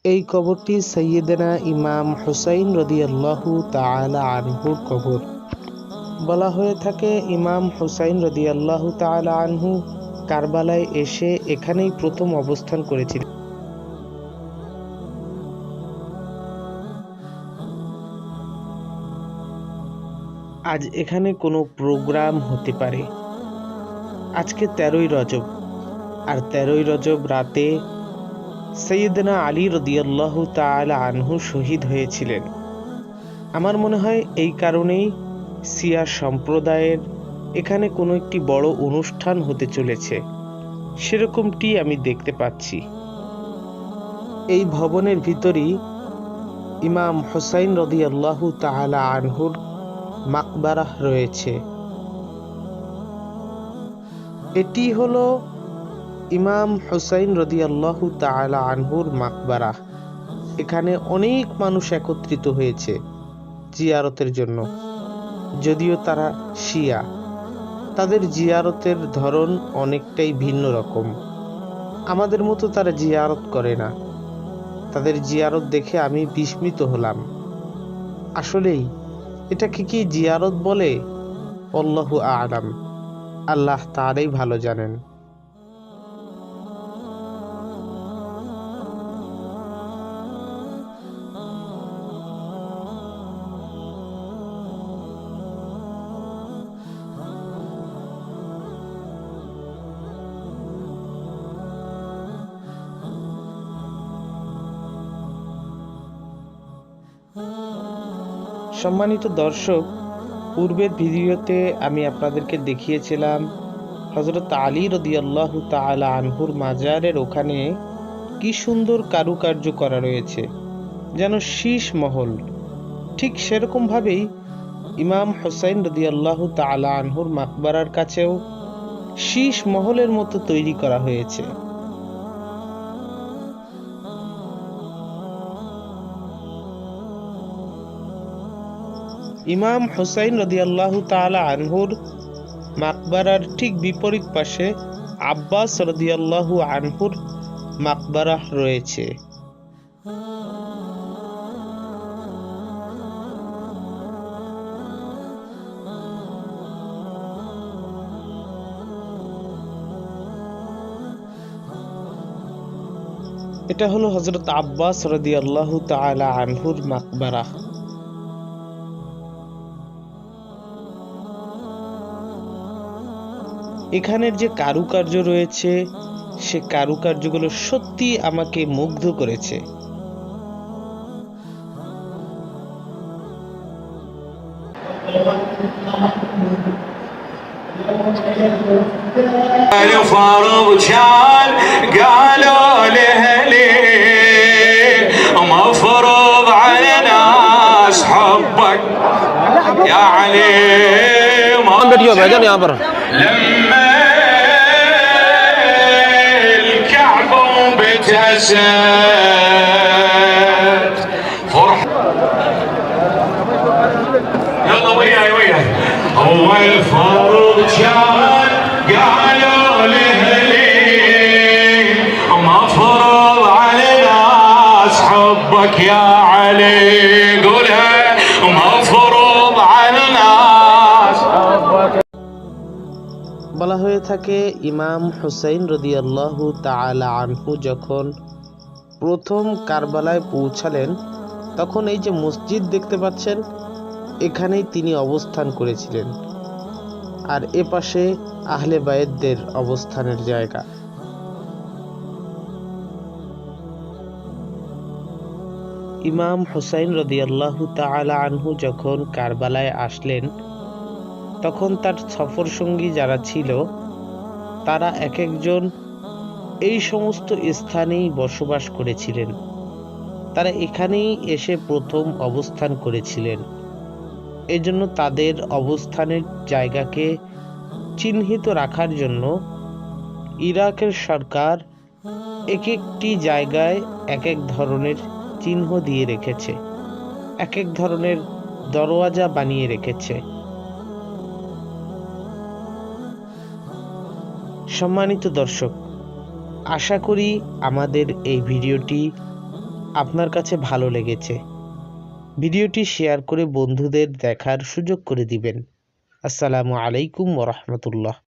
এই কবরটি সাইয়েদনা ইমাম হুসাইন রাদিয়াল্লাহু তাআলা আনহুর কবর। বলা হয়ে থাকে ইমাম হুসাইন রাদিয়াল্লাহু তাআলা আনহু কারবালায় এসে এখানেই প্রথম অবস্থান করেছিলেন। আজ এখানে কোনো প্রোগ্রাম হতে পারে। আজকে 13ই রজব, আর 13ই রজব রাতে সাইয়েদনা আলী রাদিয়াল্লাহু তাআলা আনহু শহীদ হয়েছিলেন। আমার মনে হয় এই কারণেই শিয়া সম্প্রদায়ের এখানে কোনো একটি বড় অনুষ্ঠান হতে চলেছে, সেরকমটি আমি দেখতে পাচ্ছি। এই ভবনের ভিতরই ইমাম হুসাইন রাদিয়াল্লাহু তাআলা আনহুর মাকবারাহ রয়েছে। এটি হলো ইমাম হুসাইন রাদিয়াল্লাহু তাআলা আনহুর মাকবারাহ। এখানে অনেক মানুষ একত্রিত হয়েছে জিয়ারতের জন্য। যদিও তারা শিয়া, তাদের জিয়ারতের ধরন অনেকটাই ভিন্ন রকম। আমাদের মতো তারা জিয়ারত করে না। তাদের জিয়ারত দেখে আমি বিস্মিত হলাম। আসলেই এটাকে কি জিয়ারত বলে? আল্লাহু আ'লাম, আল্লাহ তাআলাই ভালো জানেন। সম্মানিত দর্শক, পূর্বের ভিডিওতে আমি আপনাদেরকে দেখিয়েছিলাম হযরত আলী রাদিয়াল্লাহু তাআলা আনহুর মাজারের ওখানে কি সুন্দর কারুকার্য করা রয়েছে, যেন শীষ মহল। ঠিক সেরকম ভাবেই ইমাম হুসাইন রাদিয়াল্লাহু তাআলা আনহুর মাকবারার কাছেও শীষ মহলের মতো তৈরি করা হয়েছে। ইমাম হুসাইন রাদিয়াল্লাহু তাআলা আনহুর মাকবারার ঠিক বিপরীত পাশে আব্বাস রাদিয়াল্লাহু আনহুর মাকবারাহ রয়েছে। এটা হলো হযরত আব্বাস রাদিয়াল্লাহু তাআলা আনহুর মাকবারাহ। এখানের যে কারুকার্য রয়েছে, সে কারুকার্যগুলো সত্যি আমাকে মুগ্ধ করেছে। الفرض كان قالوا لأهلي مفروض على ناس حبك يا علي. لما الكعبة بتهزت فرح. يلا وياي اول فرض كان قالوا لأهلي مفروض على ناس حبك يا علي. قولها مفروض على ناس حبك. বলা হয়ে থাকে ইমাম হুসাইন রাদিয়াল্লাহু তাআলা আনহু যখন প্রথম কারবালায় পৌঁছালেন, তখন এই যে মসজিদ দেখতে পাচ্ছেন, এখানেই তিনি অবস্থান করেছিলেন। আর এপাশে আহলে বায়েতদের অবস্থানের জায়গা। ইমাম হুসাইন রাদিয়াল্লাহু তাআলা আনহু যখন কারবালায় আসলেন, তখন তার সফর সঙ্গী যারা ছিল, তারা এক একজন এই সমস্ত স্থানেই বসবাস করেছিলেন। তারা এখানেই এসে প্রথম অবস্থান করেছিলেন। এজন্য তাদের অবস্থানের জায়গাকে চিহ্নিত রাখার জন্য ইরাকের সরকার এক একটি জায়গায় এক এক ধরনের চিহ্ন দিয়ে রেখেছে, এক এক ধরনের দরওয়াজা বানিয়ে রেখেছে। সম্মানিত দর্শক, আশা করি আমাদের এই ভিডিওটি আপনার কাছে ভালো লেগেছে। ভিডিওটি শেয়ার করে বন্ধুদের দেখার সুযোগ করে দিবেন। আসসালামু আলাইকুম ওয়া রাহমাতুল্লাহ।